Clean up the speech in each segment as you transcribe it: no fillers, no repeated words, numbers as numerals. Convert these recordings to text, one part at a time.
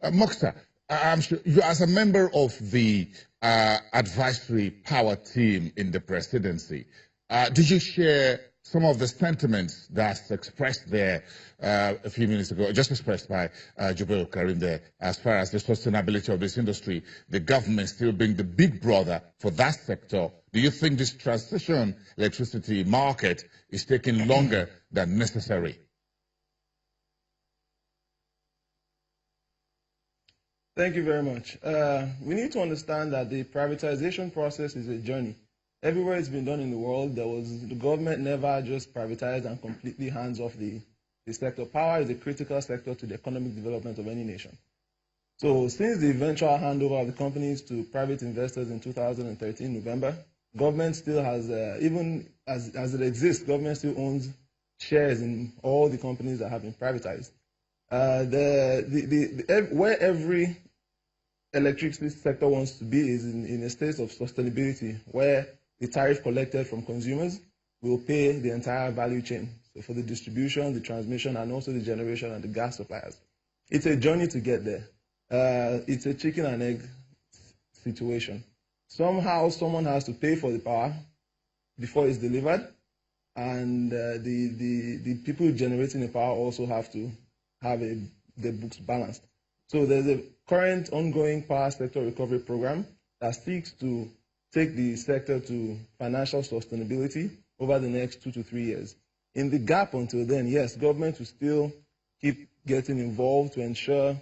Mukhtaar, I'm sure you, as a member of the advisory power team in the presidency, did you share some of the sentiments that's expressed there a few minutes ago, just expressed by Jubail Karim there, as far as the sustainability of this industry, the government still being the big brother for that sector? Do you think this transition electricity market is taking longer than necessary? Thank you very much. We need to understand that the privatization process is a journey. Everywhere it's been done in the world, the government never just privatized and completely hands off the sector. Power is a critical sector to the economic development of any nation. So since the eventual handover of the companies to private investors in 2013, November, government still has, even as it exists, government still owns shares in all the companies that have been privatized. Where every electricity sector wants to be is in a state of sustainability, where the tariff collected from consumers will pay the entire value chain. So for the distribution, the transmission, and also the generation and the gas suppliers. It's a journey to get there. It's a chicken and egg situation. Somehow someone has to pay for the power before it's delivered, and the people generating the power also have to have the books balanced. So there's a current ongoing power sector recovery program that seeks to take the sector to financial sustainability over the next 2 to 3 years. In the gap until then, yes, government will still keep getting involved to ensure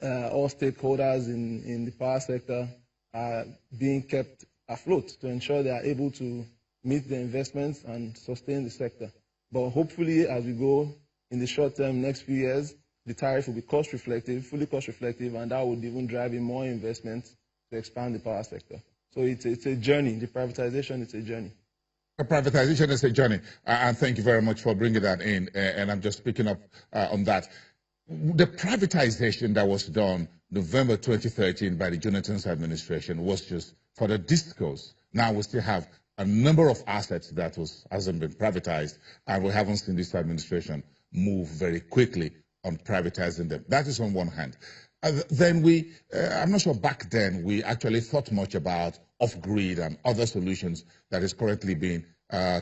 all stakeholders in the power sector are being kept afloat, to ensure they are able to meet the investments and sustain the sector. But hopefully, as we go in the short term, next few years, the tariff will be cost reflective, fully cost reflective, and that would even drive in more investments to expand the power sector. So it's a journey. The privatization is a journey. Privatization is a journey, and thank you very much for bringing that in. And I'm just picking up on that. The privatization that was done November 2013 by the Jonathan's administration was just for the discos. Now we still have a number of assets that hasn't been privatized, and we haven't seen this administration move very quickly on privatizing them. That is on one hand. Then I'm not sure back then we actually thought much about off-grid and other solutions that is currently being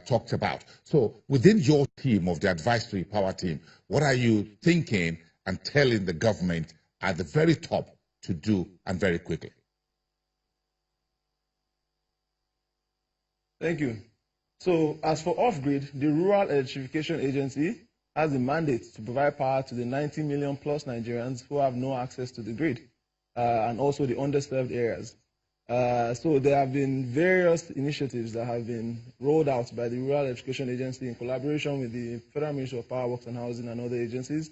talked about. So within your team of the advisory power team, what are you thinking and telling the government at the very top to do, and very quickly? Thank you. So as for off-grid, the Rural Electrification Agency has the mandate to provide power to the 90 million plus Nigerians who have no access to the grid, and also the underserved areas. So there have been various initiatives that have been rolled out by the Rural Electrification Agency in collaboration with the Federal Ministry of Power, Works and Housing and other agencies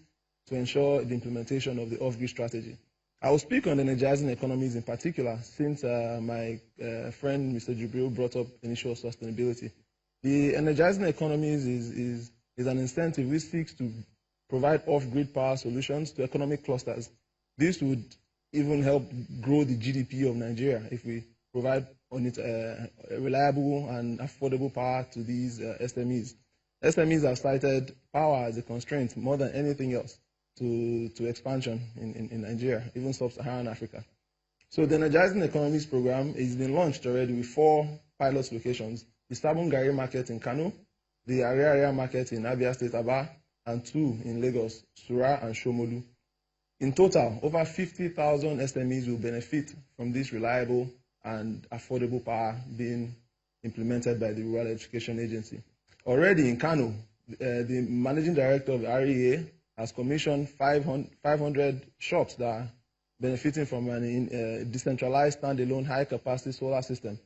to ensure the implementation of the off-grid strategy. I will speak on the energizing economies in particular, since my friend Mr. Jubril brought up initial sustainability. The energizing economies is an incentive which seeks to provide off-grid power solutions to economic clusters. This would even help grow the GDP of Nigeria if we provide on it reliable and affordable power to these SMEs. SMEs have cited power as a constraint more than anything else to expansion in Nigeria, even sub-Saharan Africa. So the Energizing Economies program has been launched already with 4 pilot locations: the Sabongari market in Kano, the Ariaria market in Abia State, Aba, and 2 in Lagos, Sura and Shomolu. In total, over 50,000 SMEs will benefit from this reliable and affordable power being implemented by the Rural Education Agency. Already in Kano, the managing director of the REA has commissioned 500 shops that are benefiting from a decentralized, standalone, high-capacity solar system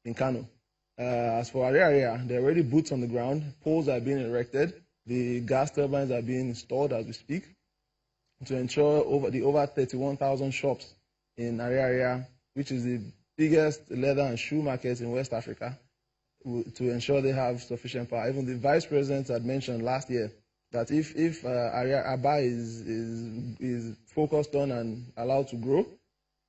in Kano. As for Ariaria, there are already boots on the ground, poles are being erected, the gas turbines are being installed as we speak, to ensure over 31,000 shops in Ariaria, which is the biggest leather and shoe market in West Africa, to ensure they have sufficient power. Even the vice president had mentioned last year that if Aba is focused on and allowed to grow,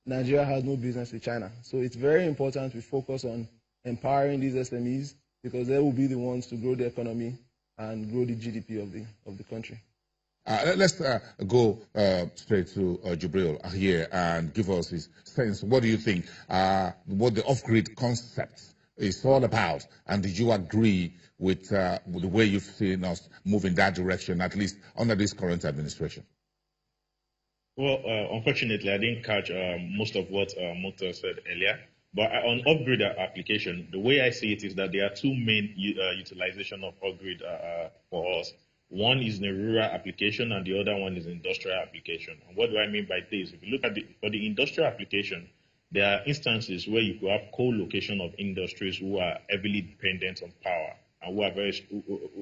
Nigeria has no business with China. So it's very important we focus on empowering these SMEs, because they will be the ones to grow the economy and grow the GDP of the country. Let's go straight to Jubril here and give us his sense. What do you think? What the off-grid concept is all about, and did you agree with the way you've seen us move in that direction, at least under this current administration? Well, unfortunately, I didn't catch most of what Mukhtaar said earlier. But on off-grid application, the way I see it is that there are two main utilization of off-grid for us. One is the rural application, and the other one is industrial application. And what do I mean by this? If you look at for the industrial application, there are instances where you could have co-location of industries who are heavily dependent on power and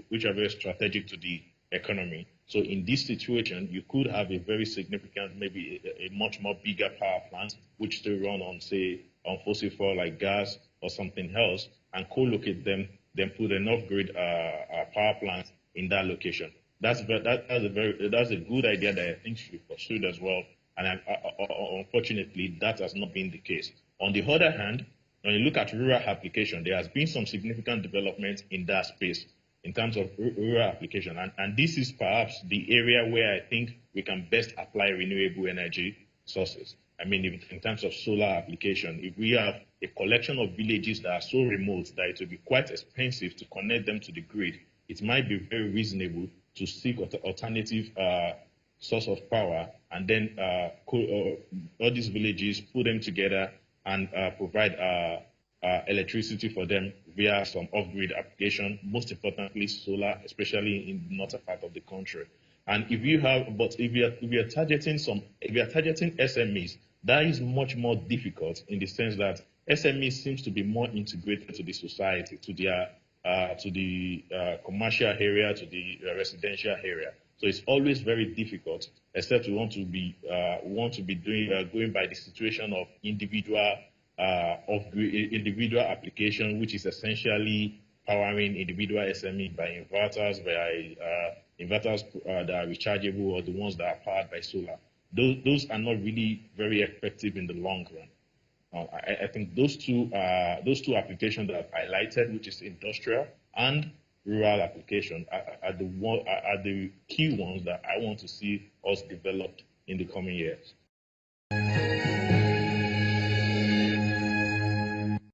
which are very strategic to the economy. So in this situation, you could have a very significant, maybe a much more bigger power plant, which still run on, say, on fossil fuel like gas or something else, and co-locate them, then put an off-grid power plant in that location. That's a good idea that I think should be pursued as well. And unfortunately, that has not been the case. On the other hand, when you look at rural application, there has been some significant development in that space in terms of rural application. And this is perhaps the area where I think we can best apply renewable energy sources. I mean, in terms of solar application, if we have a collection of villages that are so remote that it will be quite expensive to connect them to the grid, it might be very reasonable to seek alternative source of power and then all these villages, put them together and provide electricity for them via some off-grid application, most importantly solar, especially in the northern part of the country. And if you are targeting SMEs, that is much more difficult in the sense that SMEs seems to be more integrated to the society, to the commercial area, to the residential area. So it's always very difficult, except we want to be going by the situation of individual application, which is essentially powering individual SME by inverters, that are rechargeable, or the ones that are powered by solar. Those are not really very effective in the long run. I think those two applications that I've highlighted, which is industrial and rural application, are the key ones that I want to see us developed in the coming years.